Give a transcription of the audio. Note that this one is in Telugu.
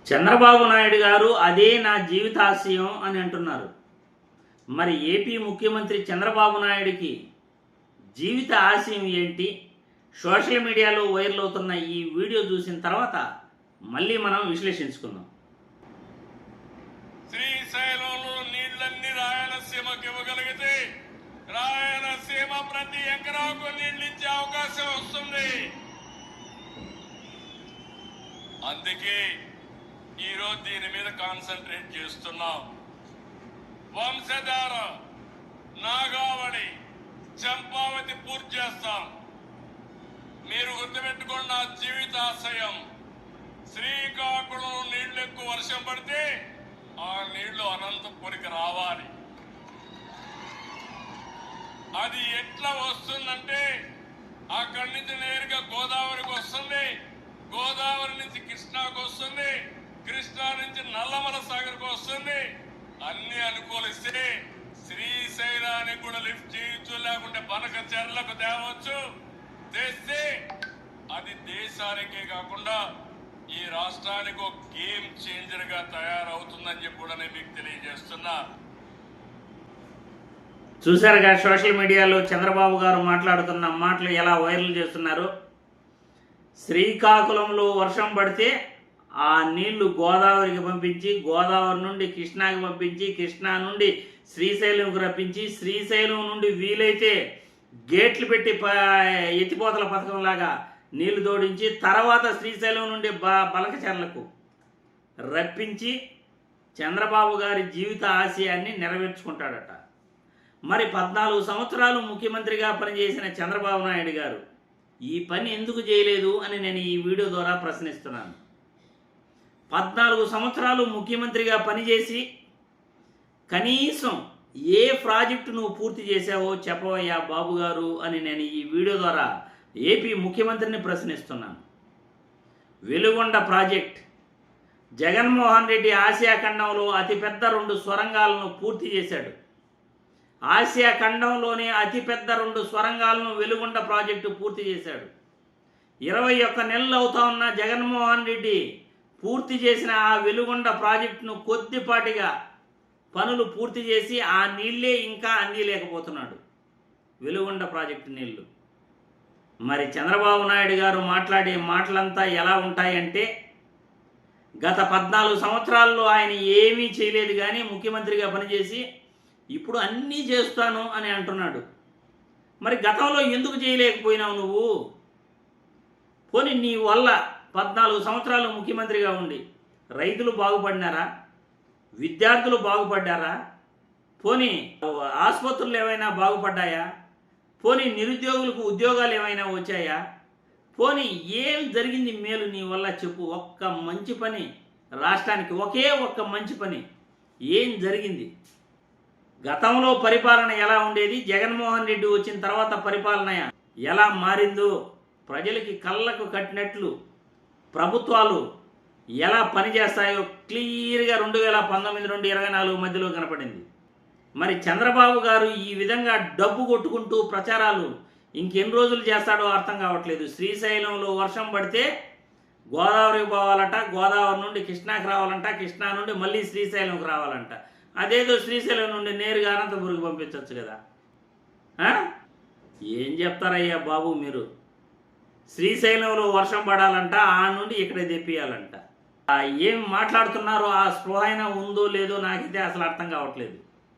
చంద్రబాబు నాయుడు గారు అదే నా జీవితాశయం అని అంటున్నారు. మరి ఏపీ ముఖ్యమంత్రి చంద్రబాబు నాయుడికి జీవిత ఆశయం ఏంటి? సోషల్ మీడియాలో వైరల్ అవుతున్న ఈ వీడియో చూసిన తర్వాత మళ్ళీ మనం విశ్లేషించుకుందాం. శ్రీశైలంలో నీళ్లన్నీ రాయలసీమకి ఇవ్వగలిగితే రాయలసీమ ప్రతి ఎకరాకు నీళ్లు ఇచ్చే అవకాశం వస్తుంది. అందుకే ఈరోజు దీని మీద కాన్సన్ట్రేట్ చేస్తున్నాం. వంశధార, నాగావళి, చంపావతి పూర్తి చేస్తాం. మీరు గుర్తుపెట్టుకోండి, నా జీవితాశయం శ్రీకాకుళం నీళ్లు ఎక్కువ వర్షం పడితే ఆ నీళ్లు అనంతపురికి రావాలి. అది ఎట్లా వస్తుందంటే అక్కడి నుంచి నేరుగా గోదావరికి వస్తుంది, గోదావరి నుంచి కృష్ణాకు వస్తుంది, కృష్ణా నుంచి నల్లమల సాగర్కు వస్తుంది. అన్ని అనుకూలిస్తే శ్రీశైలానికి కూడా లిఫ్ట్ చేయొచ్చు, లేకుంటే బనక చెర్లకు తేవచ్చు. తెస్తే అది దేశానికే కాకుండా ఈ రాష్ట్రానికి ఒక గేమ్ చేంజర్ గా తయారవుతుందని చెప్పి కూడా నేను మీకు తెలియజేస్తున్నా. చూశారుగా సోషల్ మీడియాలో చంద్రబాబు గారు మాట్లాడుతున్న మాటలు ఎలా వైరల్ చేస్తున్నారు. శ్రీకాకుళంలో వర్షం పడితే ఆ నీళ్లు గోదావరికి పంపించి, గోదావరి నుండి కృష్ణాకి పంపించి, కృష్ణా నుండి శ్రీశైలంకు రప్పించి, శ్రీశైలం నుండి వీలైతే గేట్లు పెట్టి ఎత్తిపోతల పథకంలాగా నీళ్లు తోడించి, తర్వాత శ్రీశైలం నుండి బలకచెర్లకు రప్పించి చంద్రబాబు గారి జీవిత ఆశయాన్ని నెరవేర్చుకుంటాడట. మరి 14 సంవత్సరాలు ముఖ్యమంత్రిగా పనిచేసిన చంద్రబాబు నాయుడు గారు ఈ పని ఎందుకు చేయలేదు అని నేను ఈ వీడియో ద్వారా ప్రశ్నిస్తున్నాను. 14 సంవత్సరాలు ముఖ్యమంత్రిగా పనిచేసి కనీసం ఏ ప్రాజెక్టు నువ్వు పూర్తి చేశావో చెప్పవయ్యా బాబు గారు అని నేను ఈ వీడియో ద్వారా ఏపీ ముఖ్యమంత్రిని ప్రశ్నిస్తున్నాను. వెలుగొండ ప్రాజెక్ట్, జగన్మోహన్ రెడ్డి ఆసియా ఖండంలో అతిపెద్ద 2 సొరంగాలను పూర్తి చేశాడు. ఆసియా ఖండంలోనే అతిపెద్ద 2 సొరంగాలను వెలుగొండ ప్రాజెక్టు పూర్తి చేశాడు. 21 నెలలు అవుతా ఉన్న జగన్మోహన్ రెడ్డి పూర్తి చేసిన ఆ వెలుగొండ ప్రాజెక్టును కొద్దిపాటిగా పనులు పూర్తి చేసి ఆ నీళ్ళే ఇంకా అందిలేకపోతున్నాడు, వెలుగొండ ప్రాజెక్టు నీళ్లు. మరి చంద్రబాబు నాయుడు గారు మాట్లాడే మాటలంతా ఎలా ఉంటాయంటే, గత 14 సంవత్సరాల్లో ఆయన ఏమీ చేయలేదు కానీ ముఖ్యమంత్రిగా పనిచేసి ఇప్పుడు అన్నీ చేస్తాను అని అంటున్నాడు. మరి గతంలో ఎందుకు చేయలేకపోయినావు నువ్వు? పోనీ నీ వల్ల 14 సంవత్సరాలు ముఖ్యమంత్రిగా ఉండి రైతులు బాగుపడినారా? విద్యార్థులు బాగుపడ్డారా? పోనీ ఆసుపత్రులు ఏమైనా బాగుపడ్డాయా? పోనీ నిరుద్యోగులకు ఉద్యోగాలు ఏమైనా వచ్చాయా? పోనీ ఏం జరిగింది మేలు నీ వల్ల చెప్పు. ఒక్క మంచి పని రాష్ట్రానికి, ఒకే ఒక్క మంచి పని ఏం జరిగింది? గతంలో పరిపాలన ఎలా ఉండేది, జగన్మోహన్ రెడ్డి వచ్చిన తర్వాత పరిపాలన ఎలా మారిందో ప్రజలకి కళ్ళకు కట్టినట్లు ప్రభుత్వాలు ఎలా పనిచేస్తాయో క్లియర్గా 2019 నుండి 24 మధ్యలో కనపడింది. మరి చంద్రబాబు గారు ఈ విధంగా డబ్బు కొట్టుకుంటూ ప్రచారాలు ఇంకెన్ని రోజులు చేస్తాడో అర్థం కావట్లేదు. శ్రీశైలంలో వర్షం పడితే గోదావరికి పోవాలంట, గోదావరి నుండి కృష్ణాకి రావాలంట, కృష్ణా నుండి మళ్ళీ శ్రీశైలంకి రావాలంట. అదేదో శ్రీశైలం నుండి నేరుగా అనంతపురికి పంపించవచ్చు కదా. ఏం చెప్తారయ్యా బాబు మీరు? శ్రీశైలంలో వర్షం పడాలంట, ఆ నుండి ఇక్కడ తెప్పియాలంట. ఏం మాట్లాడుతున్నారో ఆ స్పృహ అయినా ఉందో లేదో నాకైతే అసలు అర్థం కావట్లేదు.